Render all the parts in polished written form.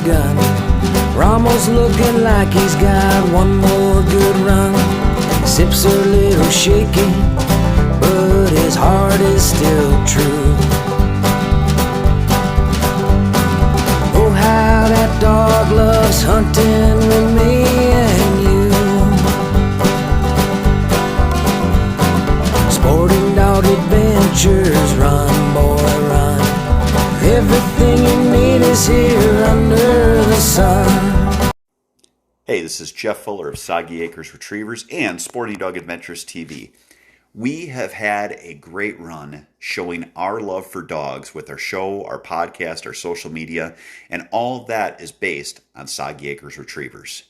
gun. Ramos looking like he's got one more good run. His hips are a little shaky, but his heart is still true. Oh, how that dog loves hunting with me and you. Sporting Dog Adventures, run boy run. Everything you need is here under the sun. Hey, this is Jeff Fuller of Soggy Acres Retrievers and Sporting Dog Adventures TV. We have had a great run showing our love for dogs with our show, our podcast, our social media, and all of that is based on Soggy Acres Retrievers.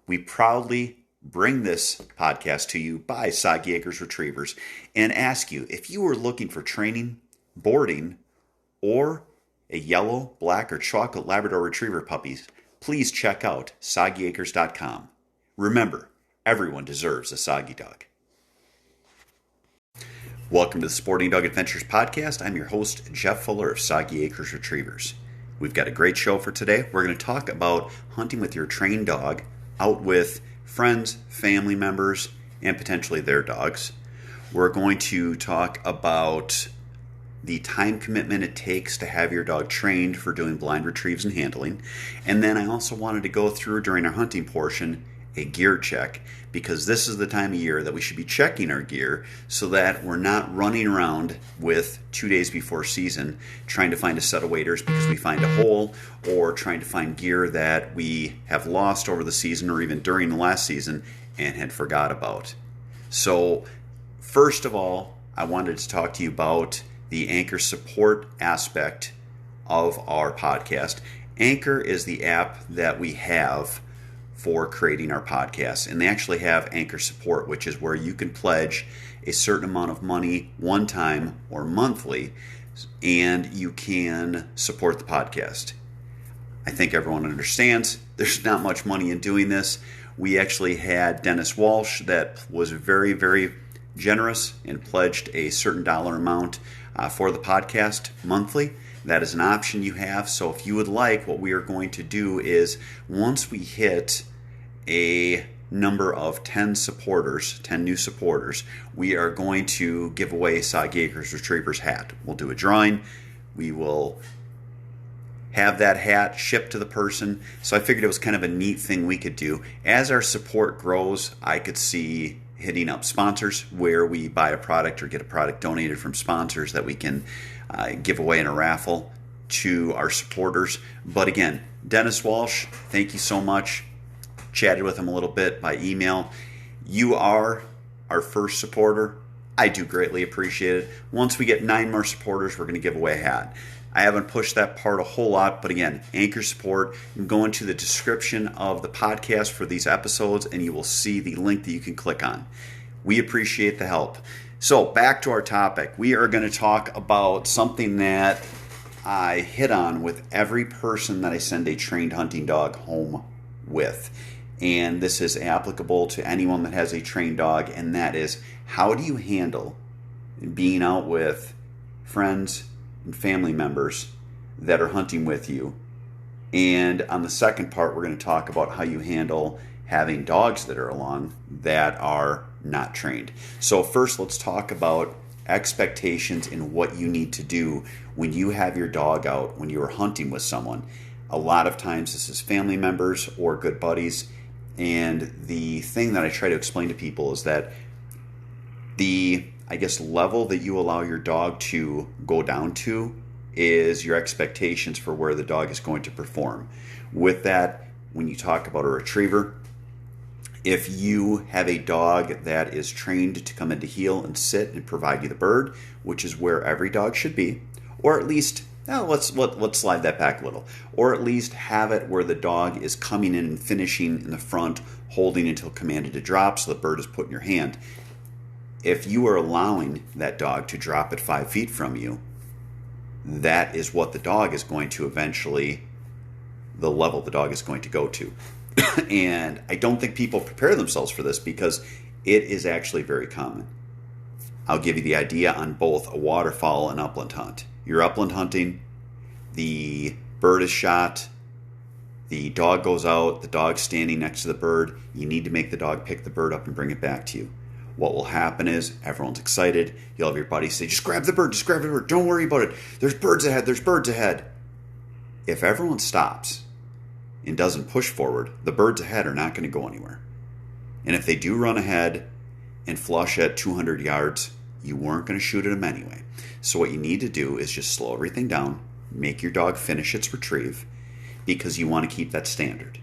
We proudly bring this podcast to you by Soggy Acres Retrievers and ask you, if you are looking for training, boarding, or a yellow, black, or chocolate Labrador Retriever puppies, please check out soggyacres.com. Remember, everyone deserves a soggy dog. Welcome to the Sporting Dog Adventures podcast. I'm your host, Jeff Fuller of Soggy Acres Retrievers. We've got a great show for today. We're going to talk about hunting with your trained dog out with friends, family members, and potentially their dogs. We're going to talk about the time commitment it takes to have your dog trained for doing blind retrieves and handling. And then I also wanted to go through during our hunting portion a gear check, because this is the time of year that we should be checking our gear so that we're not running around with 2 days before season trying to find a set of waders because we find a hole, or trying to find gear that we have lost over the season or even during the last season and had forgot about. So first of all, I wanted to talk to you about the Anchor support aspect of our podcast. Anchor is the app that we have for creating our podcasts, and they actually have Anchor support, which is where you can pledge a certain amount of money one time or monthly, and you can support the podcast. I think everyone understands there's not much money in doing this. We actually had Dennis Walsh that was very, very generous and pledged a certain dollar amount for the podcast monthly. That is an option you have. So if you would like, what we are going to do is, once we hit a number of 10 supporters, 10 new supporters, we are going to give away Soggy Acres Retrievers hat. We'll do a drawing. We will have that hat shipped to the person. So I figured it was kind of a neat thing we could do. As our support grows, I could see hitting up sponsors where we buy a product or get a product donated from sponsors that we can give away in a raffle to our supporters. But again, Dennis Walsh, thank you so much. Chatted with him a little bit by email. You are our first supporter. I do greatly appreciate it. Once we get 9 more supporters, we're going to give away a hat. I haven't pushed that part a whole lot, but again, Anchor support. You can go into the description of the podcast for these episodes, and you will see the link that you can click on. We appreciate the help. So back to our topic. We are going to talk about something that I hit on with every person that I send a trained hunting dog home with. And this is applicable to anyone that has a trained dog, and that is, how do you handle being out with friends and family members that are hunting with you? And on the second part, we're going to talk about how you handle having dogs that are along that are not trained. So first, let's talk about expectations and what you need to do when you have your dog out, when you are hunting with someone. A lot of times this is family members or good buddies. And the thing that I try to explain to people is that the, level that you allow your dog to go down to is your expectations for where the dog is going to perform. With that, when you talk about a retriever, if you have a dog that is trained to come into heel and sit and provide you the bird, which is where every dog should be, or at least, let's slide that back a little, or at least have it where the dog is coming in and finishing in the front, holding until commanded to drop so the bird is put in your hand. If you are allowing that dog to drop at 5 feet from you, that is what the dog is going to eventually, the level the dog is going to go to. And I don't think people prepare themselves for this because it is actually very common. I'll give you the idea on both a waterfowl and upland hunt. You're upland hunting, the bird is shot, The dog goes out, the dog's standing next to the bird. You need to make the dog pick the bird up and bring it back to you. What will happen is everyone's excited. You'll have your buddies say, just grab the bird, just grab the bird. Don't worry about it. There's birds ahead, there's birds ahead. If everyone stops and doesn't push forward, the birds ahead are not going to go anywhere. And if they do run ahead and flush at 200 yards, you weren't going to shoot at them anyway. So what you need to do is just slow everything down, make your dog finish its retrieve, because you want to keep that standard.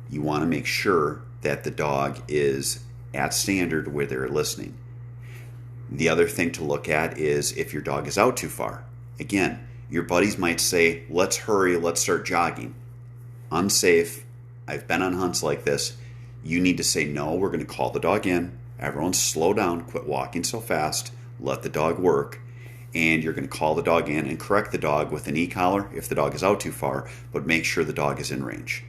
You want to make sure that the dog is at standard where they're listening. The other thing to look at is if your dog is out too far. Again, your buddies might say, let's hurry, let's start jogging. Unsafe. I've been on hunts like this. You need to say, no, we're going to call the dog in. Everyone slow down, quit walking so fast, let the dog work. And you're going to call the dog in and correct the dog with an e-collar if the dog is out too far, but make sure the dog is in range.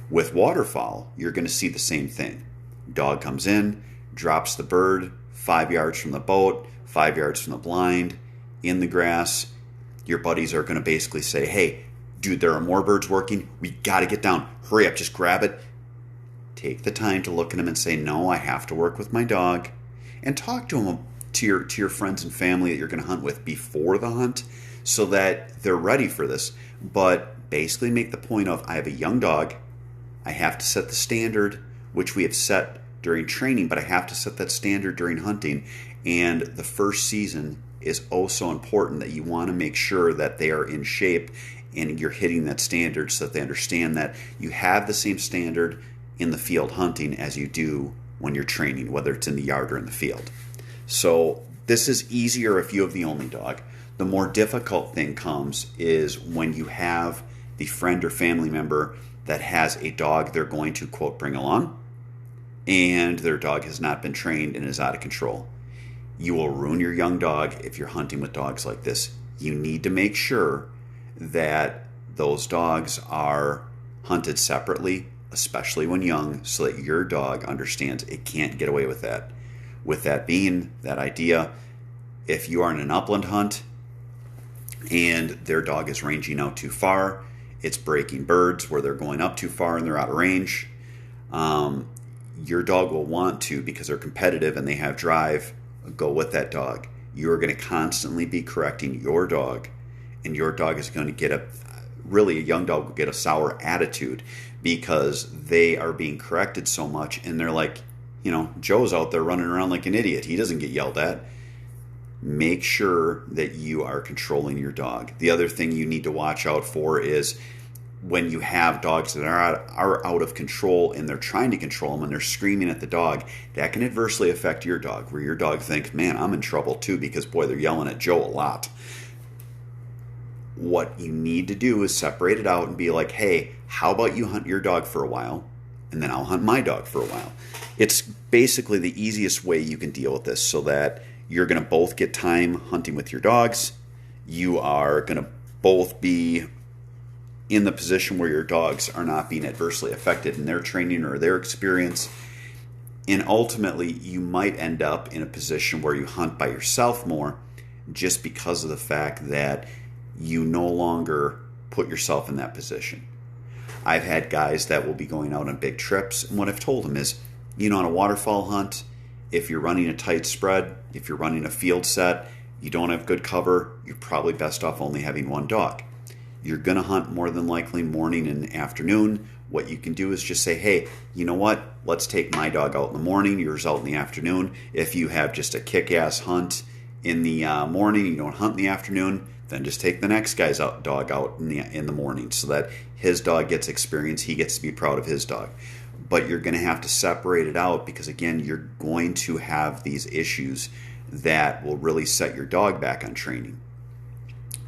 With waterfowl, you're going to see the same thing. Dog comes in, drops the bird 5 yards from the boat, 5 yards from the blind, in the grass. Your buddies are going to basically say, hey, dude, there are more birds working. We got to get down. Hurry up, just grab it. Take the time to look at them and say, no, I have to work with my dog. And talk to them, to your friends and family that you're going to hunt with before the hunt so that they're ready for this. But basically make the point of, I have a young dog. I have to set the standard, which we have set during training, but I have to set that standard during hunting. And the first season is oh so important that you want to make sure that they are in shape and you're hitting that standard so that they understand that you have the same standard in the field hunting as you do when you're training, whether it's in the yard or in the field. So this is easier if you have the only dog. The more difficult thing comes is when you have the friend or family member that has a dog they're going to, quote, bring along, and their dog has not been trained and is out of control. You will ruin your young dog if you're hunting with dogs like this. You need to make sure that those dogs are hunted separately, especially when young, so that your dog understands it can't get away with that. With that being that idea, if you are in an upland hunt and their dog is ranging out too far, it's breaking birds where they're going up too far and they're out of range, your dog will want to, because they're competitive and they have drive, go with that dog. You're going to constantly be correcting your dog, and your dog is going to get a young dog will get a sour attitude because they are being corrected so much, and they're like, Joe's out there running around like an idiot. He doesn't get yelled at. Make sure that you are controlling your dog. The other thing you need to watch out for is when you have dogs that are out of control and they're trying to control them and they're screaming at the dog, that can adversely affect your dog, where your dog thinks, man, I'm in trouble too because, boy, they're yelling at Joe a lot. What you need to do is separate it out and be like, hey, how about you hunt your dog for a while and then I'll hunt my dog for a while. It's basically the easiest way you can deal with this so that you're going to both get time hunting with your dogs. You are going to both be in the position where your dogs are not being adversely affected in their training or their experience. And ultimately, you might end up in a position where you hunt by yourself more just because of the fact that you no longer put yourself in that position. I've had guys that will be going out on big trips, and what I've told them is, on a waterfowl hunt, if you're running a tight spread, if you're running a field set, you don't have good cover, you're probably best off only having one dog. You're going to hunt more than likely morning and afternoon. What you can do is just say, hey, you know what? Let's take my dog out in the morning, yours out in the afternoon. If you have just a kick-ass hunt in the morning, you don't hunt in the afternoon, then just take the next guy's dog out in the morning so that his dog gets experience, he gets to be proud of his dog. But you're going to have to separate it out because, again, you're going to have these issues that will really set your dog back on training.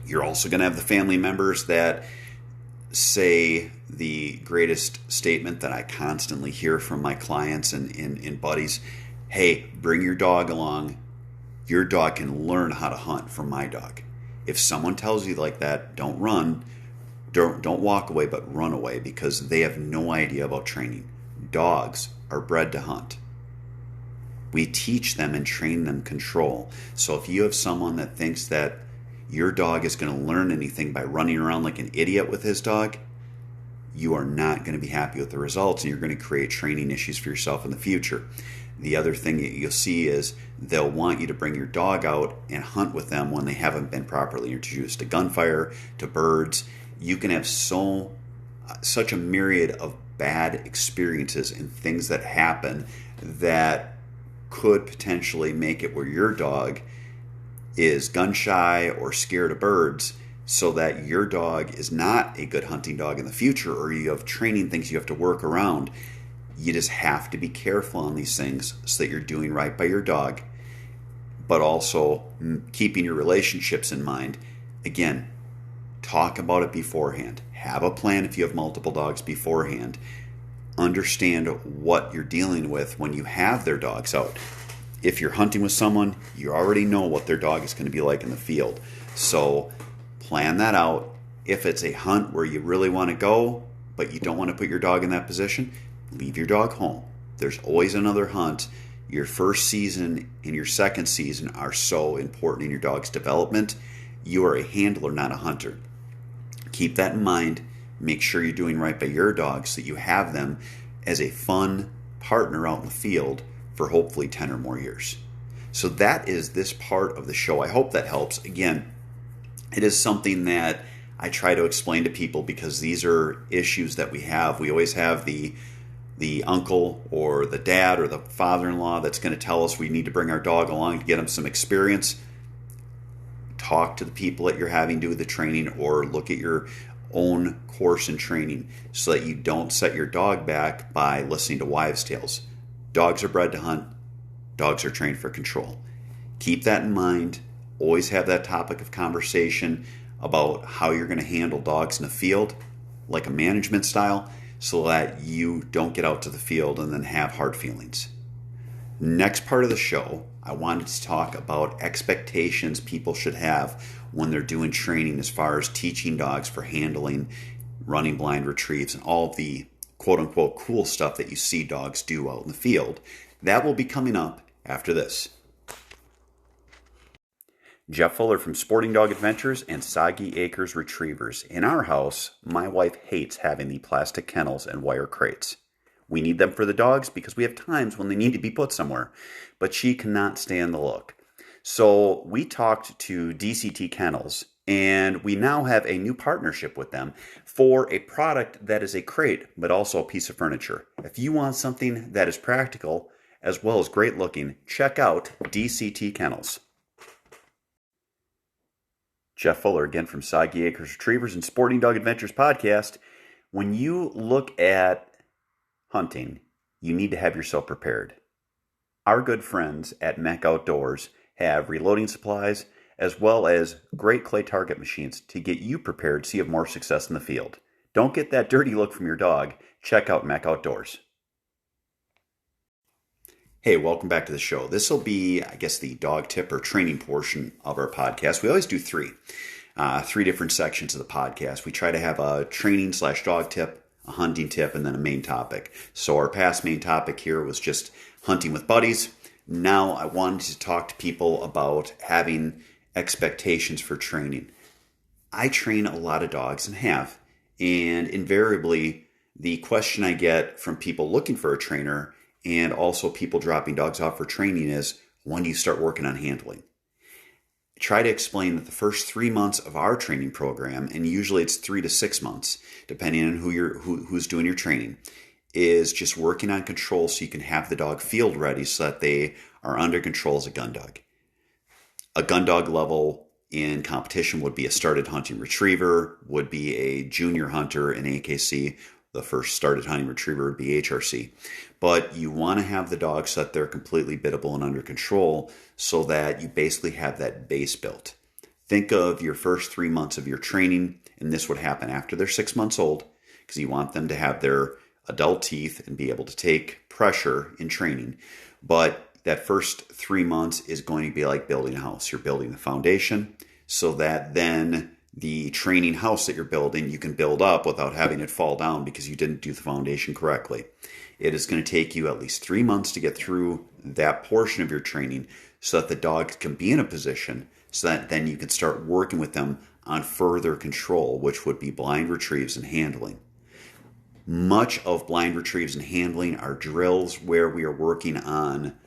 You're also going to have the family members that say the greatest statement that I constantly hear from my clients and buddies, hey, bring your dog along. Your dog can learn how to hunt from my dog. If someone tells you like that, don't run. Don't walk away, but run away because they have no idea about training. Dogs are bred to hunt. We teach them and train them control. So if you have someone that thinks that your dog is going to learn anything by running around like an idiot with his dog, you are not going to be happy with the results, and you're going to create training issues for yourself in the future. The other thing that you'll see is they'll want you to bring your dog out and hunt with them when they haven't been properly introduced to gunfire, to birds. You can have such a myriad of bad experiences and things that happen that could potentially make it where your dog is gun shy or scared of birds, so that your dog is not a good hunting dog in the future, or you have training things you have to work around. You just have to be careful on these things so that you're doing right by your dog, but also keeping your relationships in mind. Again, talk about it beforehand. Have a plan if you have multiple dogs beforehand. Understand what you're dealing with when you have their dogs out. If you're hunting with someone, you already know what their dog is going to be like in the field. So plan that out. If it's a hunt where you really want to go, but you don't want to put your dog in that position, leave your dog home. There's always another hunt. Your first season and your second season are so important in your dog's development. You are a handler, not a hunter. Keep that in mind. Make sure you're doing right by your dog so that you have them as a fun partner out in the field for hopefully 10 or more years. So that is this part of the show. I hope that helps. Again, it is something that I try to explain to people because these are issues that we have. We always have the uncle or the dad or the father-in-law that's going to tell us we need to bring our dog along to get him some experience. Talk to the people that you're having do the training, or look at your own course and training so that you don't set your dog back by listening to wives' tales. Dogs are bred to hunt. Dogs are trained for control. Keep that in mind. Always have that topic of conversation about how you're going to handle dogs in the field, like a management style, so that you don't get out to the field and then have hard feelings. Next part of the show, I wanted to talk about expectations people should have when they're doing training as far as teaching dogs for handling running blind retrieves and all of the quote-unquote cool stuff that you see dogs do out in the field. That will be coming up after this. Jeff Fuller from Sporting Dog Adventures and Soggy Acres Retrievers. In our house, my wife hates having the plastic kennels and wire crates. We need them for the dogs because we have times when they need to be put somewhere, but she cannot stand the look. So we talked to DCT Kennels, and we now have a new partnership with them for a product that is a crate, but also a piece of furniture. If you want something that is practical as well as great looking, check out DCT Kennels. Jeff Fuller again from Soggy Acres Retrievers and Sporting Dog Adventures podcast. When you look at hunting, you need to have yourself prepared. Our good friends at Mech Outdoors have reloading supplies as well as great clay target machines to get you prepared so you have more success in the field. Don't get that dirty look from your dog. Check out Mech Outdoors. Hey, welcome back to the show. This will be, I guess, the dog tip or training portion of our podcast. We always do three different sections of the podcast. We try to have a training / dog tip, a hunting tip, and then a main topic. So our past main topic here was just hunting with buddies. Now I wanted to talk to people about having expectations for training. I train a lot of dogs and have, and invariably the question I get from people looking for a trainer and also people dropping dogs off for training is, when do you start working on handling? I try to explain that the first 3 months of our training program, and usually it's 3 to 6 months, depending on who's doing your training, is just working on control so you can have the dog field ready so that they are under control as a gun dog. A gun dog level in competition would be a started hunting retriever, would be a junior hunter in AKC. The first started hunting retriever would be HRC. But you want to have the dog so that they're completely biddable and under control so that you basically have that base built. Think of your first 3 months of your training, and this would happen after they're 6 months old because you want them to have their adult teeth and be able to take pressure in training. But that first 3 months is going to be like building a house. You're building the foundation so that then the training house that you're building, you can build up without having it fall down because you didn't do the foundation correctly. It is going to take you at least 3 months to get through that portion of your training so that the dog can be in a position so that then you can start working with them on further control, which would be blind retrieves and handling. Much of blind retrieves and handling are drills where we are working on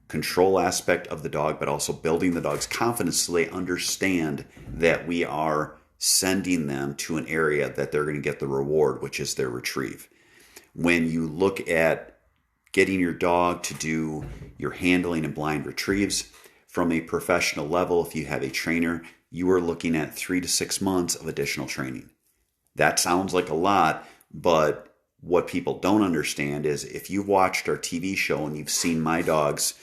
control aspect of the dog, but also building the dog's confidence so they understand that we are sending them to an area that they're going to get the reward, which is their retrieve. When you look at getting your dog to do your handling and blind retrieves from a professional level, if you have a trainer, you are looking at 3 to 6 months of additional training. That sounds like a lot, but what people don't understand is if you've watched our TV show and you've seen my dogs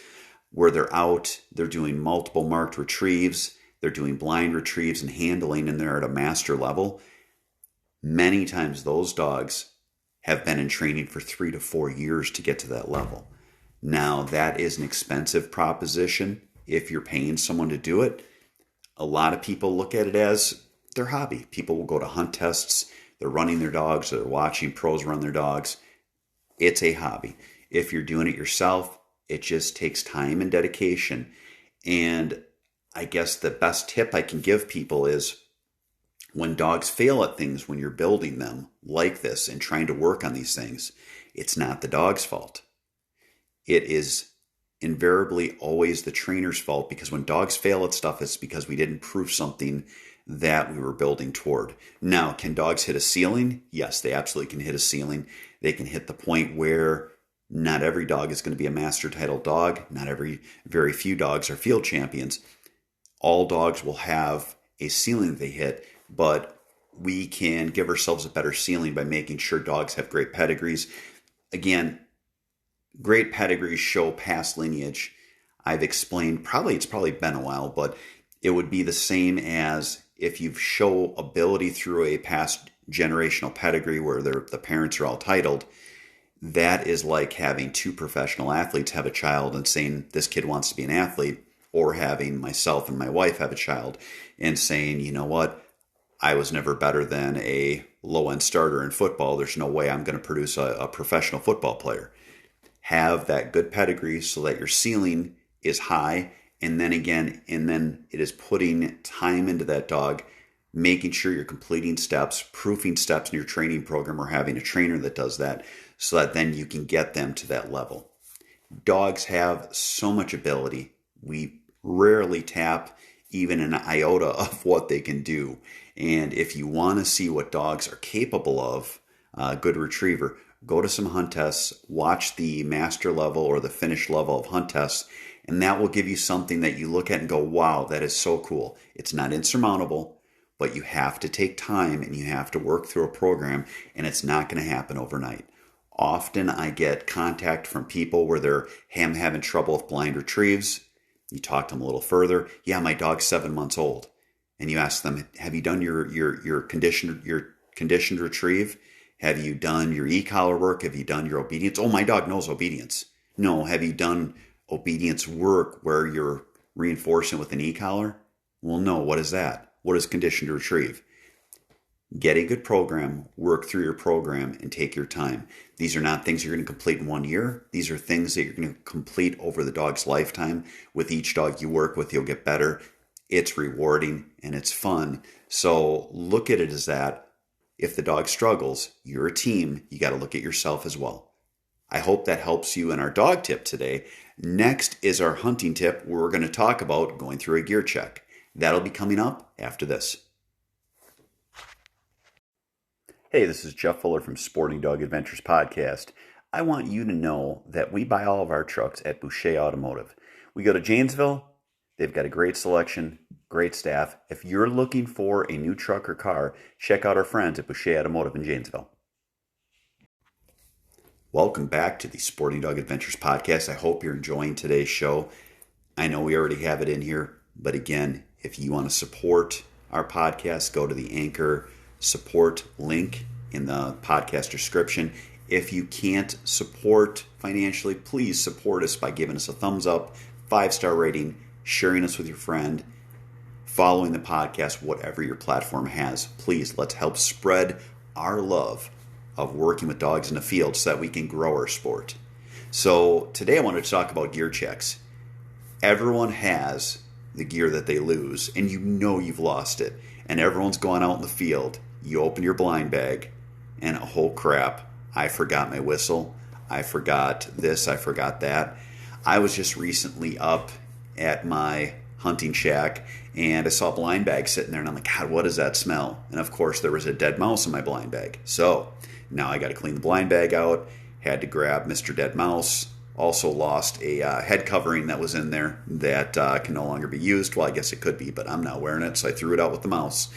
where they're out, they're doing multiple marked retrieves, they're doing blind retrieves and handling, and they're at a master level, many times those dogs have been in training for 3 to 4 years to get to that level. Now, that is an expensive proposition if you're paying someone to do it. A lot of people look at it as their hobby. People will go to hunt tests, they're running their dogs, they're watching pros run their dogs. It's a hobby. If you're doing it yourself, it just takes time and dedication. And I guess the best tip I can give people is when dogs fail at things, when you're building them like this and trying to work on these things, it's not the dog's fault. It is invariably always the trainer's fault, because when dogs fail at stuff, it's because we didn't prove something that we were building toward. Now, can dogs hit a ceiling? Yes, they absolutely can hit a ceiling. They can hit the point where not every dog is going to be a master title dog. Very few dogs are field champions. All dogs will have a ceiling that they hit, but we can give ourselves a better ceiling by making sure dogs have great pedigrees. Again, great pedigrees show past lineage. I've explained, it's probably been a while, but it would be the same as if you show ability through a past generational pedigree where the parents are all titled. That is like having 2 professional athletes have a child and saying this kid wants to be an athlete, or having myself and my wife have a child and saying, you know what, I was never better than a low-end starter in football. There's no way I'm going to produce a professional football player. Have that good pedigree so that your ceiling is high, and then it is putting time into that dog, making sure you're completing steps, proofing steps in your training program, or having a trainer that does that, so that then you can get them to that level. Dogs have so much ability. We rarely tap even an iota of what they can do. And if you want to see what dogs are capable of, good retriever, go to some hunt tests, watch the master level or the finished level of hunt tests, and that will give you something that you look at and go, wow, that is so cool. It's not insurmountable, but you have to take time and you have to work through a program, and it's not going to happen overnight. Often I get contact from people where they're having trouble with blind retrieves. You talk to them a little further. Yeah, my dog's 7 months old. And you ask them, have you done your conditioned retrieve? Have you done your e-collar work? Have you done your obedience? Oh, my dog knows obedience. No, have you done obedience work where you're reinforcing with an e-collar? Well, no. What is that? What is conditioned retrieve? Get a good program, work through your program, and take your time. These are not things you're going to complete in 1 year. These are things that you're going to complete over the dog's lifetime. With each dog you work with, you'll get better. It's rewarding and it's fun. So look at it as that. If the dog struggles, you're a team. You got to look at yourself as well. I hope that helps you in our dog tip today. Next is our hunting tip, where we're going to talk about going through a gear check. That'll be coming up after this. Hey, this is Jeff Fuller from Sporting Dog Adventures Podcast. I want you to know that we buy all of our trucks at Boucher Automotive. We go to Janesville. They've got a great selection, great staff. If you're looking for a new truck or car, check out our friends at Boucher Automotive in Janesville. Welcome back to the Sporting Dog Adventures Podcast. I hope you're enjoying today's show. I know we already have it in here, but again, if you want to support our podcast, go to the Anchor support link in the podcast description. If you can't support financially, please support us by giving us a thumbs up, 5-star rating, sharing us with your friend, following the podcast, whatever your platform has. Please, let's help spread our love of working with dogs in the field so that we can grow our sport. So today I wanted to talk about gear checks. Everyone has the gear that they lose, and you know you've lost it. And everyone's gone out in the field. You open your blind bag, and oh crap, I forgot my whistle. I forgot this. I forgot that. I was just recently up at my hunting shack and I saw a blind bag sitting there and I'm like, God, what does that smell? And of course there was a dead mouse in my blind bag. So now I got to clean the blind bag out. Had to grab Mr. Dead Mouse. Also lost a head covering that was in there that can no longer be used. Well, I guess it could be, but I'm not wearing it, so I threw it out with the mouse.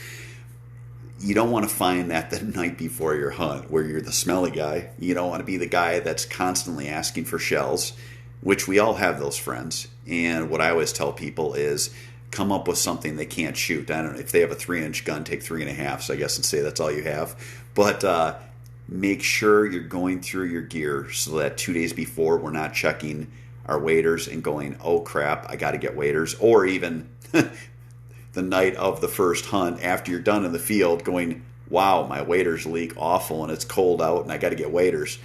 You don't want to find that the night before your hunt where you're the smelly guy. You don't want to be the guy that's constantly asking for shells, which we all have those friends. And what I always tell people is come up with something they can't shoot. I don't know. If they have a 3-inch gun, take 3.5. So I guess and say that's all you have. But make sure you're going through your gear so that 2 days before we're not checking our waders and going, oh crap, I got to get waders. Or even the night of the first hunt after you're done in the field going, wow, my waders leak awful and it's cold out and I got to get waders.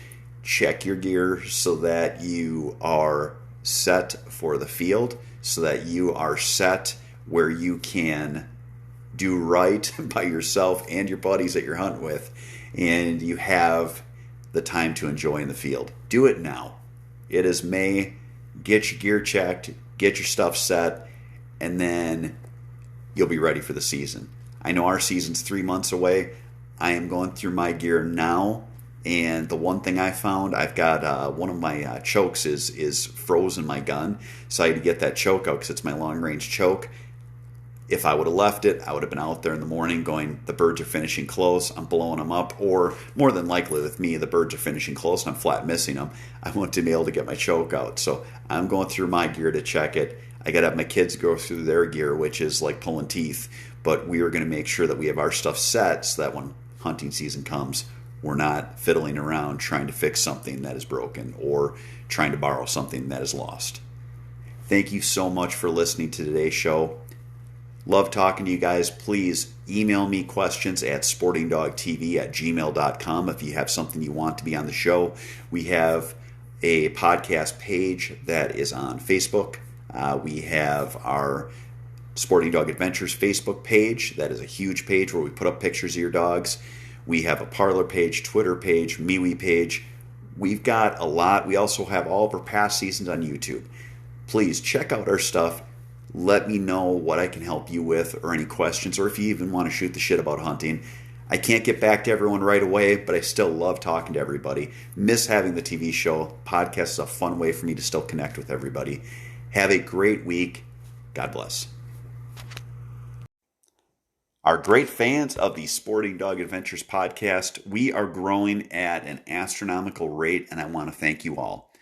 Check your gear so that you are set for the field, so that you are set where you can do right by yourself and your buddies that you're hunting with, and you have the time to enjoy in the field. Do it now. It is May. Get your gear checked, get your stuff set, and then you'll be ready for the season. I know our season's 3 months away. I am going through my gear now, and the one thing I found, I've got one of my chokes is frozen my gun, so I had to get that choke out because it's my long-range choke. If I would have left it, I would have been out there in the morning going, the birds are finishing close, I'm blowing them up, or more than likely with me, the birds are finishing close and I'm flat missing them. I want to be able to get my choke out. So I'm going through my gear to check it. I got to have my kids go through their gear, which is like pulling teeth, but we are going to make sure that we have our stuff set so that when hunting season comes, we're not fiddling around trying to fix something that is broken or trying to borrow something that is lost. Thank you so much for listening to today's show. Love talking to you guys. Please email me questions at sportingdogtv@gmail.com if you have something you want to be on the show. We have a podcast page that is on Facebook. We have our Sporting Dog Adventures Facebook page. That is a huge page where we put up pictures of your dogs. We have a Parlor page, Twitter page, MeWe page. We've got a lot. We also have all of our past seasons on YouTube. Please check out our stuff. Let me know what I can help you with or any questions, or if you even want to shoot the shit about hunting. I can't get back to everyone right away, but I still love talking to everybody. Miss having the TV show. Podcast is a fun way for me to still connect with everybody. Have a great week. God bless. Our great fans of the Sporting Dog Adventures podcast, we are growing at an astronomical rate, and I want to thank you all.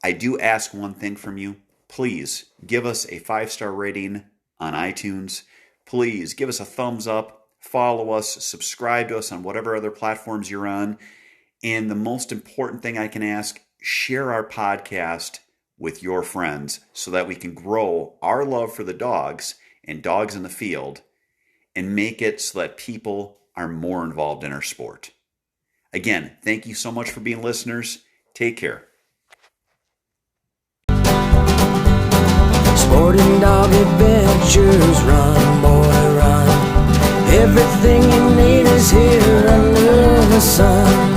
I do ask one thing from you. Please give us a 5-star rating on iTunes. Please give us a thumbs up, follow us, subscribe to us on whatever other platforms you're on. And the most important thing I can ask, share our podcast with your friends so that we can grow our love for the dogs and dogs in the field and make it so that people are more involved in our sport. Again, thank you so much for being listeners. Take care. Sporting Dog Adventures, run, boy, run. Everything you need is here under the sun.